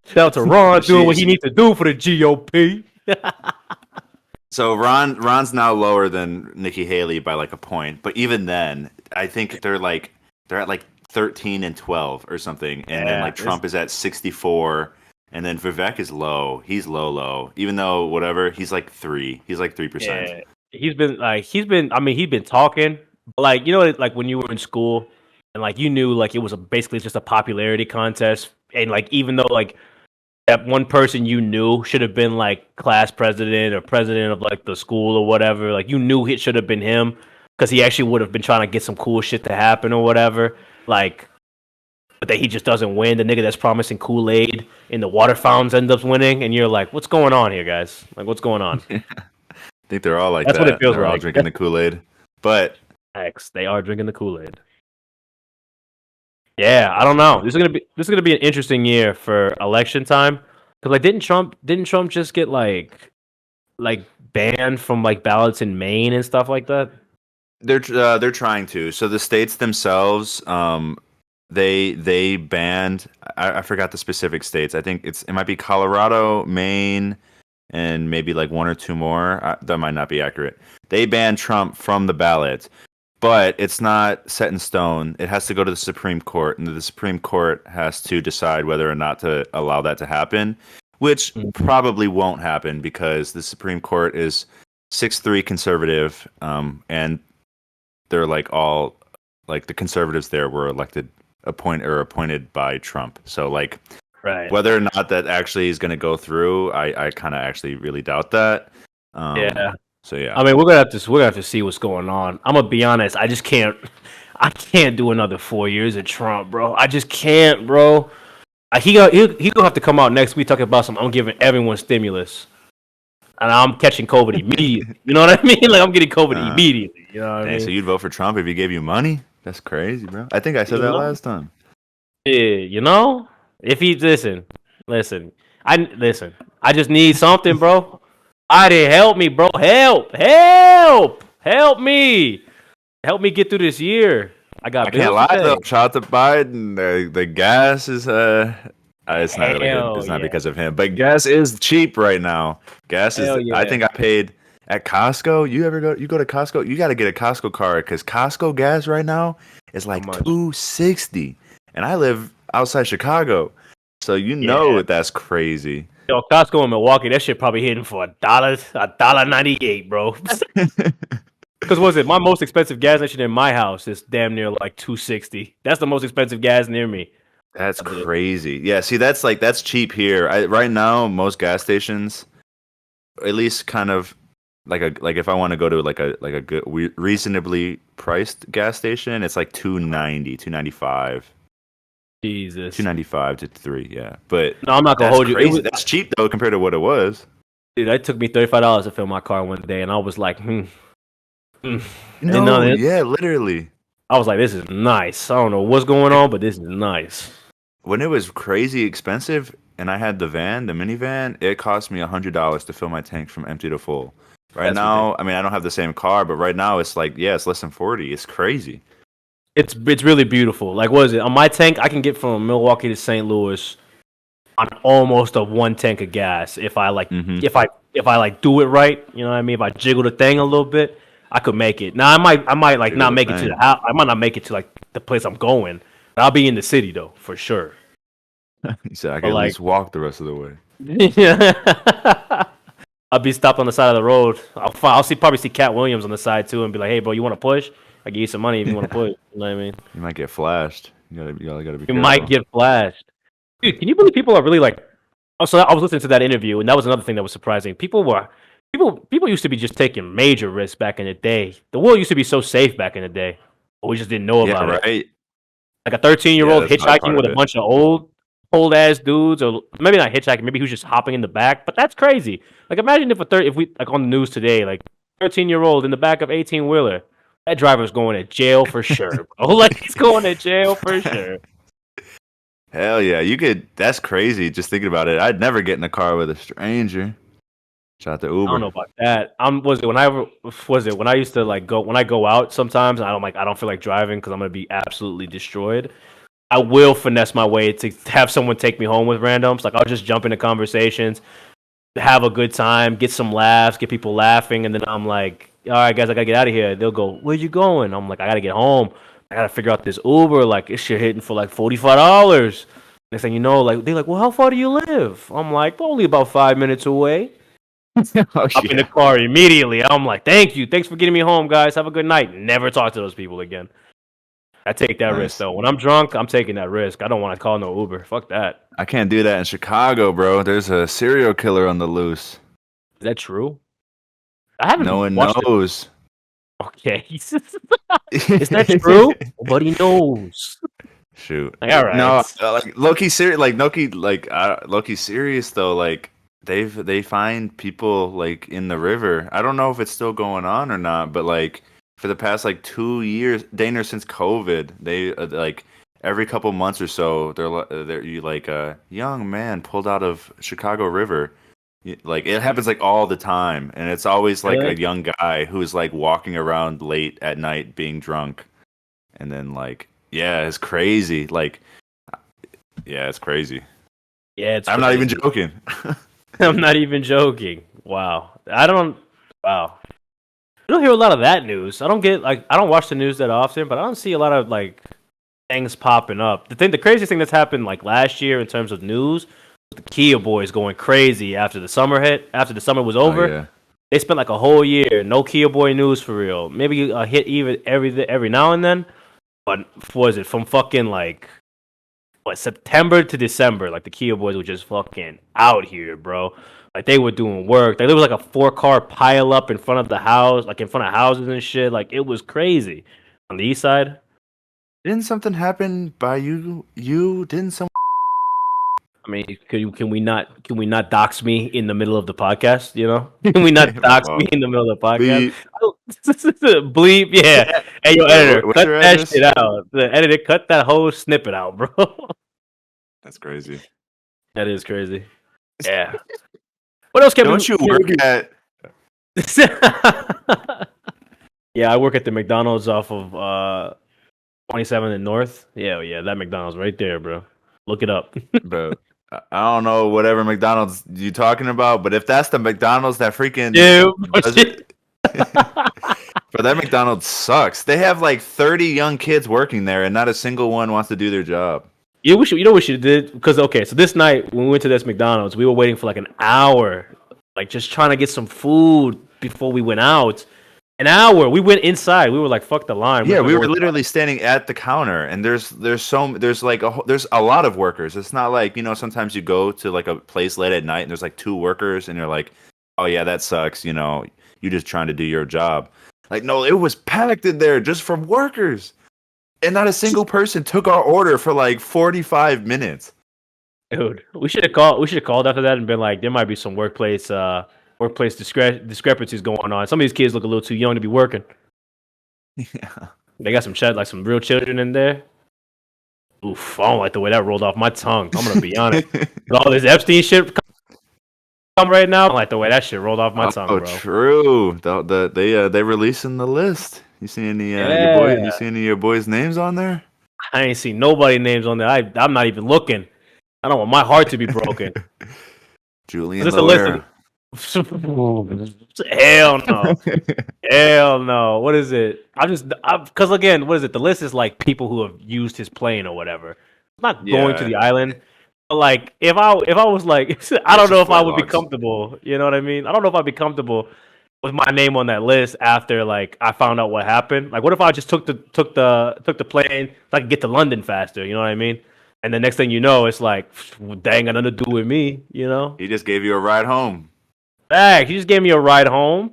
Shout out to Ron doing what he she's needs to do for the GOP. So Ron's now lower than Nikki Haley by like a point, but even then, I think they're at like 13 and 12 or something, and then Yeah, like Trump is at 64, and then Vivek is low. He's low. Even though whatever, he's like 3. He's like 3%. yeah. I mean, he's been talking, but like, like when you were in school and like you knew like it was basically just a popularity contest, and like even though like that one person you knew should have been like class president or president of like the school or whatever, like you knew it should have been him. because he actually would have been trying to get some cool shit to happen or whatever. Like, but that he just doesn't win. The nigga that's promising Kool-Aid in the water fountains ends up winning, and you're like, what's going on here, guys? Like, what's going on? I think they're all like That's what it that. feels They're all like. drinking the Kool-Aid. But They are drinking the Kool-Aid. Yeah, I don't know. This is gonna be an interesting year for election time. Because like, didn't Trump just get like banned from like ballots in Maine and stuff like that? they're trying to. So the states themselves, they banned. I forgot the specific states. I think it might be Colorado, Maine, and maybe like one or two more. That might not be accurate. They banned Trump from the ballot, but it's not set in stone. It has to go to the Supreme Court, and the Supreme Court has to decide whether or not to allow that to happen, which probably won't happen because the Supreme Court is 6-3 conservative, and they're like all like the conservatives there were appointed by Trump. So like Right. whether or not that actually is going to go through, I kind of actually really doubt that. Yeah. So yeah. I mean, we're gonna have to see what's going on. I'm gonna be honest. I can't do another 4 years of Trump, bro. I just can't, bro. He gonna have to come out next week talking about I'm giving everyone stimulus, and I'm catching COVID immediately. You know what I mean? Like I'm getting COVID immediately. You know what I mean? So you'd vote for Trump if he gave you money? That's crazy, bro. I think I said that last time. Yeah, you know, if he listen, I just need something, bro. I did help me, bro. Help me get through this year. I got. I can't lie though. Shout out to Biden. The gas is it's not really good. It's not because of him, but gas is cheap right now. Gas is. I think I paid at Costco. You go to Costco? You got to get a Costco card because Costco gas right now is like $2.60, and I live outside Chicago, so that's crazy. Yo, Costco in Milwaukee, that shit probably hitting for $1.98, bro. Because was it my most expensive gas station in my house is damn near like $2.60. That's the most expensive gas near me. That's crazy. Yeah, see, that's cheap here. Right now, most gas stations, at least kind of like if I want to go to like a good reasonably priced gas station, it's like $2.90, $2.95. Jesus. $2.95 to $3, yeah. But no, I'm not gonna hold you. That's cheap though compared to what it was. Dude, it took me $35 to fill my car one day, and I was like, yeah, literally. I was like, this is nice. I don't know what's going on, but this is nice. When it was crazy expensive, and I had the minivan, it cost me $100 to fill my tank from empty to full. Right now, I mean, I don't have the same car, but right now it's like, it's less than 40. It's crazy. It's really beautiful. Like, what is it? On my tank, I can get from Milwaukee to St. Louis on almost a one tank of gas. If I like, if I like do it right, you know what I mean. If I jiggle the thing a little bit, I could make it. Now, I might like not make it to the house. I might not make it to like the place I'm going. But I'll be in the city though, for sure. He said I can at least walk the rest of the way. Yeah. I'll be stopped on the side of the road. I'll probably see Katt Williams on the side too, and be like, "Hey, bro, you want to push? I give you some money if you want to push." You know what I mean? You might get flashed. You gotta be careful. You might get flashed, dude. Can you believe people are really like? Oh, so I was listening to that interview, and that was another thing that was surprising. People used to be just taking major risks back in the day. The world used to be so safe back in the day, but we just didn't know about it. Like a 13-year-old hitchhiking with a bunch of old ass dudes, or maybe not hitchhiking, maybe he was just hopping in the back. But that's crazy. Like imagine if we like on the news today, like 13-year-old in the back of 18-wheeler, that driver's going to jail for sure. Bro. Like he's going to jail for sure. Hell yeah, you could. That's crazy. Just thinking about it, I'd never get in a car with a stranger. Shout out to Uber. I don't know about that. When I used to like when I go out sometimes I don't feel like driving because I'm gonna be absolutely destroyed. I will finesse my way to have someone take me home with randoms. Like I'll just jump into conversations, have a good time, get some laughs, get people laughing, and then I'm like, all right, guys, I gotta get out of here. They'll go, where you going? I'm like, I gotta get home. I gotta figure out this Uber. Like this shit hitting for like $45. Next thing you know, like they're like, well, how far do you live? I'm like, only about 5 minutes away. Up in the car immediately. I'm like, thank you. Thanks for getting me home, guys. Have a good night. Never talk to those people again. I take that risk, though. When I'm drunk, I'm taking that risk. I don't want to call no Uber. Fuck that. I can't do that in Chicago, bro. There's a serial killer on the loose. Is that true? I haven't. No one knows. Okay. Is that true? Nobody knows. Shoot. Like, all No, right. like Loki serious. Like Loki, Loki serious though. Like they find people like in the river. I don't know if it's still going on or not, but like for the past like 2 years, Dana, since COVID, they like every couple months or so, they're you like a young man pulled out of Chicago River. Like it happens like all the time, and it's always like Really? a young guy who's like walking around late at night being drunk, and then like yeah, it's crazy. Like yeah, it's crazy. Yeah, it's I'm not even crazy. joking. I'm not even joking. Wow. I don't. Wow. I don't hear a lot of that news. I don't get like I don't watch the news that often, but I don't see a lot of like things popping up. The craziest thing that's happened like last year in terms of news, the Kia boys going crazy after the summer hit. After the summer was Oh over, yeah, they spent like a whole year no Kia boy news for real. Maybe a hit even every now and then. But was it from fucking like what September to December? Like the Kia boys were just fucking out here, bro. Like they were doing work. Like there was like a 4 car pile up in front of the house, like in front of houses and shit. Like it was crazy on the east side. didn't something happen by you? You didn't some? I mean, can we not dox me in the middle of the podcast? You know, can we not My dox me fault. in the middle of the podcast? Bleep. Bleep, yeah. Yeah. Hey, yo, editor, What's cut your that address? shit out. The editor, cut that whole snippet out, bro. That's crazy. That is crazy. Yeah. What else can we? Don't you Can work we at? do? Yeah, I work at the McDonald's off of 27th and North. Yeah, yeah, that McDonald's right there, bro. Look it up. Bro, I don't know whatever McDonald's you talking about, but if that's the McDonald's that freaking Dude, does it, but that McDonald's sucks. They have like 30 young kids working there, and not a single one wants to do their job. you know what we should have did? Because okay, so this night when we went to this McDonald's, we were waiting for like an hour, like just trying to get some food before we went out. An hour. We went inside. We were like, "Fuck the line." We're Yeah, just gonna we go were inside. literally standing at the counter, and there's a lot of workers. It's not like sometimes you go to like a place late at night and there's like two workers, and you're like, oh yeah, that sucks. You just trying to do your job. Like no, it was packed in there just from workers, and not a single person took our order for like 45 minutes. Dude, we should have called. We should have called after that and been like, "There might be some workplace discrepancies going on. Some of these kids look a little too young to be working. Yeah. They got like some real children in there." Oof, I don't like the way that rolled off my tongue. I'm gonna be honest. With all this Epstein shit come right now, I don't like the way that shit rolled off my tongue, Oh, bro. true. They releasing the list. You see any your boy? You Yeah, see any of your boys' names on there? I ain't seen nobody names on there. I'm not even looking. I don't want my heart to be broken. Is Julian this a list of? Loera. Hell no. Hell no. What is it? Because again, what is it? The list is like people who have used his plane or whatever. I'm not going to Yeah, the island. But like if I was like I get don't some know if I flight would be logs. comfortable. You know what I mean? I don't know if I'd be comfortable with my name on that list after like I found out what happened. Like what if I just took the plane so I could get to London faster? You know what I mean? And the next thing you know, it's like dang, got nothing to do with me. You know? He just gave you a ride home. Hey, he just gave me a ride home.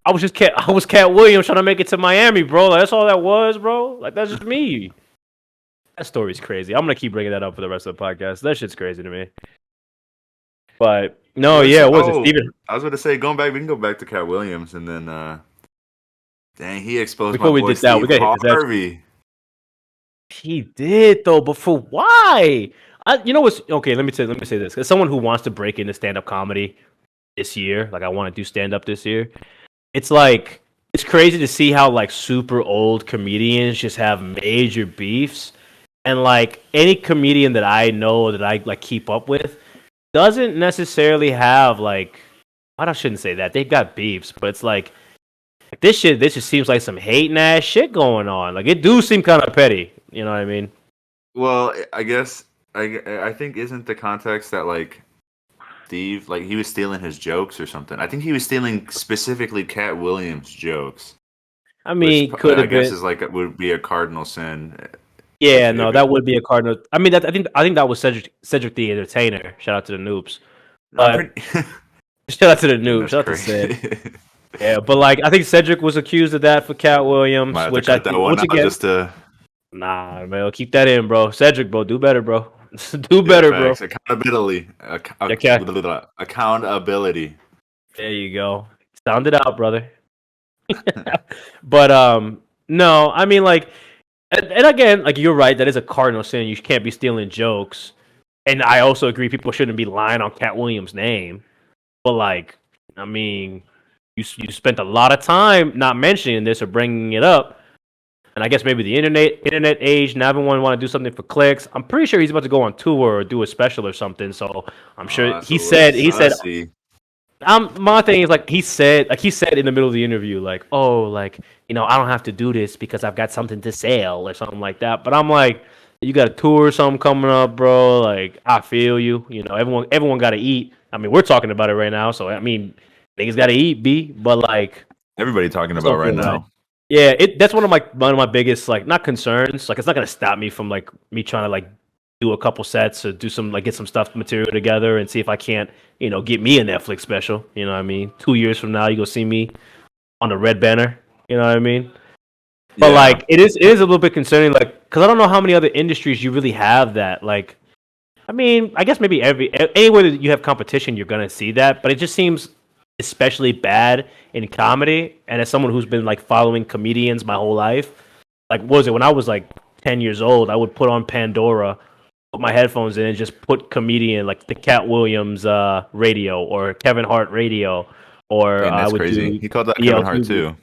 I was Cat Williams trying to make it to Miami, bro. Like, that's all that was, bro. Like that's just me. That story's crazy. I'm gonna keep bringing that up for the rest of the podcast. That shit's crazy to me. But no, What's yeah, what was it, oh? Steven? I was going to say going back. We can go back to Cat Williams, and then dang, he exposed my Before we boy did that, we Steve gotta hit this. Harvey. He did though, but for why? You know what's okay? Let me say this. As someone who wants to break into stand up comedy this year, like I want to do stand up this year, it's like it's crazy to see how like super old comedians just have major beefs, and like any comedian that I know that I like keep up with doesn't necessarily have like I shouldn't say that they've got beefs, but it's like this just seems like some hating ass shit going on. Like it do seem kind of petty. You know what I mean? Well, I guess I think isn't the context that like Steve like he was stealing his jokes or something. I think he was stealing specifically Cat Williams jokes, I which mean, could I have guess been. is like would be a cardinal sin Yeah, if no, it. that would be a cardinal. I mean, I think that was Cedric the Entertainer. Shout out to the noobs. I'm But pretty. shout out to the noob. That's Shout out to Sid. crazy. Yeah, but like I think Cedric was accused of that for Katt Might Williams, have to which I cut that think one once out again, just to. nah, man, keep that in, bro. Cedric, bro, do better, bro. Do Yeah, better, bro. facts. Accountability. Okay, Accountability. there you go. Sound it out, brother. But no, I mean like, and again, like you're right. That is a cardinal sin. You can't be stealing jokes. And I also agree people shouldn't be lying on Katt Williams' name. But like, I mean, you spent a lot of time not mentioning this or bringing it up. And I guess maybe the internet age, now everyone want to do something for clicks. I'm pretty sure he's about to go on tour or do a special or something. So I'm Oh, sure that's he a little said sussy. my thing is like he said in the middle of the interview like, oh, like, I don't have to do this because I've got something to sell or something like that. But I'm like, you got a tour or something coming up, bro. Like, I feel you. Everyone got to eat. I mean, we're talking about it right now, so I mean, niggas got to eat, b. But like, Everybody talking just about don't right feel right. now. Yeah, that's one of my biggest like not concerns. Like, it's not gonna stop me from like me trying to like do a couple sets or do some like get some stuff material together and see if I can't get me a Netflix special. You know what I mean? 2 years from now, you go see me on the red banner. You know what I mean? But Yeah. like it is a little bit concerning, like because I don't know how many other industries you really have that. Like, I mean, I guess maybe anywhere that you have competition, you're gonna see that. But it just seems especially bad in comedy. And as someone who's been like following comedians my whole life, like what was it when I was like 10 years old? I would put on Pandora, put my headphones in, and just put comedian like the Katt Williams radio or Kevin Hart radio, or Dang, I that's would crazy. do He called that Kevin Hart DL2. too.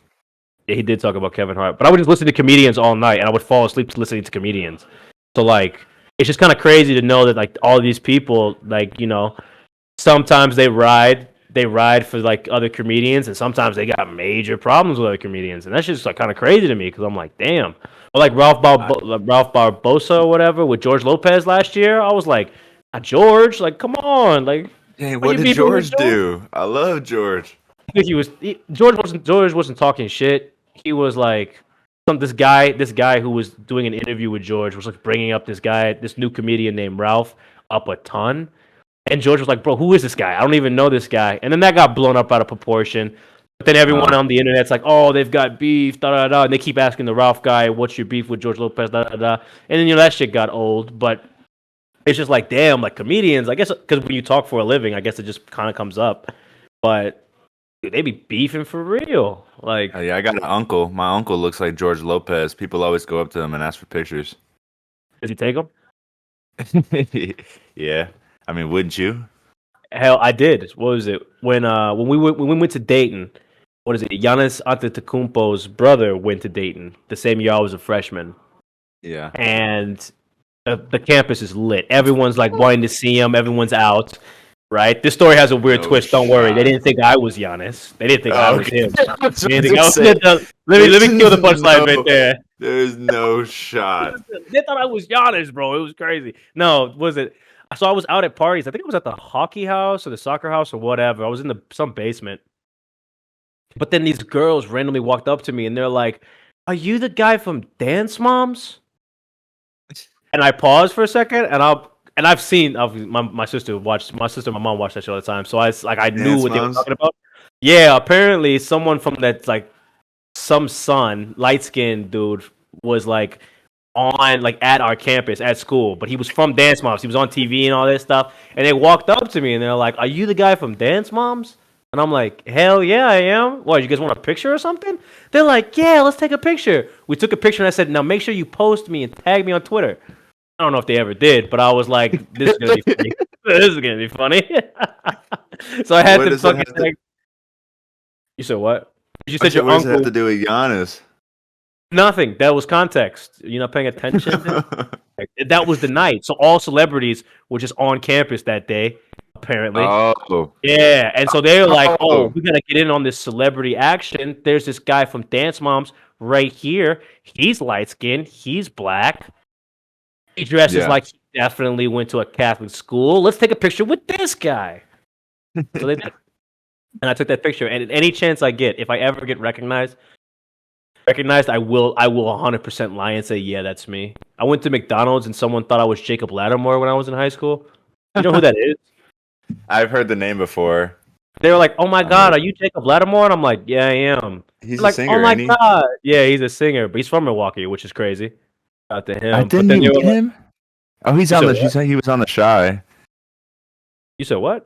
Yeah, he did talk about Kevin Hart, but I would just listen to comedians all night, and I would fall asleep listening to comedians. So like, it's just kind of crazy to know that like all these people, like sometimes they ride for like other comedians, and sometimes they got major problems with other comedians, and that's just like kind of crazy to me because I'm like, damn. Or like Ralph Barbosa or whatever with George Lopez last year, I was like, George, like come on, like Dang, are what you did beefing with George George? do? I love George. I think George wasn't talking shit. He was like this guy who was doing an interview with George was like bringing up this new comedian named Ralph up a ton. And George was like, bro, who is this guy? I don't even know this guy. And then that got blown up out of proportion. But then everyone Uh, on the internet's like, oh, they've got beef, da da da. And they keep asking the Ralph guy, what's your beef with George Lopez, da da da. And then that shit got old. But it's just like, damn, like comedians, I guess, because when you talk for a living, I guess it just kind of comes up. But dude, they be beefing for real. Like, yeah, I got an uncle. My uncle looks like George Lopez. People always go up to him and ask for pictures. does he take them? Yeah. I mean, wouldn't you? Hell, I did. What was it when we went to Dayton? What is it? Giannis Antetokounmpo's brother went to Dayton the same year I was a freshman, Yeah. and the campus is lit. Everyone's like wanting to see him. Everyone's out. Right. This story has a weird No twist. Don't worry. They shot. didn't think I was Giannis. They didn't think I was him. That's They what didn't think I'm I was. saying. Let me kill the punchline right there. There's no shot. They thought I was Giannis, bro. It was crazy. No, was it? So I was out at parties. I think it was at the hockey house or the soccer house or whatever. I was in some basement. But then these girls randomly walked up to me and they're like, "Are you the guy from Dance Moms?" And I paused for a second, and I've seen my sister and my mom watch that show all the time. So I knew Dance what they were Moms? talking about. Yeah, apparently someone from that like some light skinned dude was like on like at our campus at school, but he was from Dance Moms. He was on TV and all this stuff. And they walked up to me and they're like, "Are you the guy from Dance Moms?" And I'm like, "Hell yeah, I am. What, you guys want a picture or something?" They're like, "Yeah, let's take a picture." We took a picture and I said, "Now make sure you post me and tag me on Twitter." I don't know if they ever did, but I was like, "This is gonna be funny. This is gonna be funny." So I had What to does that fucking have to? tag. You said what? You I said said, your what does it have uncle. to do with Giannis? Nothing. That was context. You're not paying attention. That was the night. So all celebrities were just on campus that day, apparently. Oh. Yeah. And so they were like, oh, Oh. we got to get in on this celebrity action. There's this guy from Dance Moms right here. He's light skinned. He's black. He dresses Yeah. like he definitely went to a Catholic school. Let's take a picture with this guy. So they did. And I took that picture. And any chance I get, if I ever get recognized, I will 100% lie and say, yeah, that's me. I went to McDonald's and someone thought I was Jacob Lattimore when I was in high school. You know who that is? I've heard the name before. They were like, "Oh my I god, heard are you Jacob Lattimore?" And I'm like, "Yeah, I am." he's They're a like, "Oh singer, my ain't he? god, yeah, he's a singer, but he's from Milwaukee, which is crazy." Out to I him, but didn't then you they were meet like, him? Oh, he's "You on said the. what? He was on the Shy. You said what?"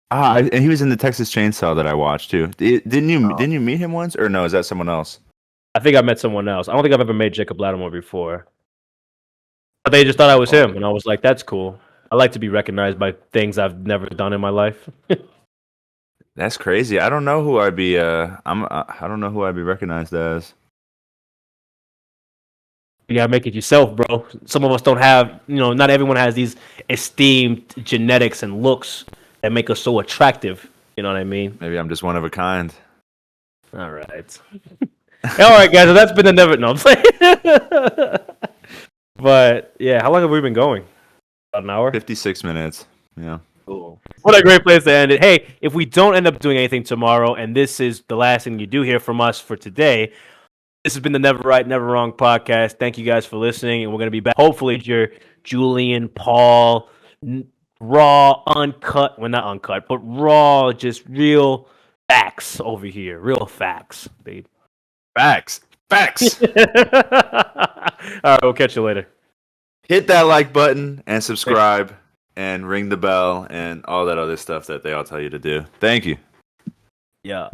And he was in the Texas Chainsaw that I watched too. Didn't you? Oh. Didn't you meet him once, or no? Is that someone else? I think I met someone else. I don't think I've ever met Jacob Lattimore before, but they just thought I was Oh, him, and I was like, "That's cool." I like to be recognized by things I've never done in my life. that's crazy. I don't know who I'd be. I don't know who I'd be recognized as. You gotta make it yourself, bro. Some of us don't have, not everyone has these esteemed genetics and looks that make us so attractive. You know what I mean? Maybe I'm just one of a kind. All right. All right, guys. So that's been the never. No, I'm playing. But yeah, how long have we been going? About an hour. 56 minutes. Yeah. Cool. What a great place to end it. Hey, if we don't end up doing anything tomorrow, and this is the last thing you do hear from us for today, this has been the Never Right, Never Wrong podcast. Thank you guys for listening, and we're going to be back. Hopefully, your Julian, Paul, raw, uncut. Well, not uncut, but raw, just real facts over here. Real facts, babe. Facts. Facts. All right, we'll catch you later. Hit that like button and subscribe and ring the bell and all that other stuff that they all tell you to do. Thank you. Yeah.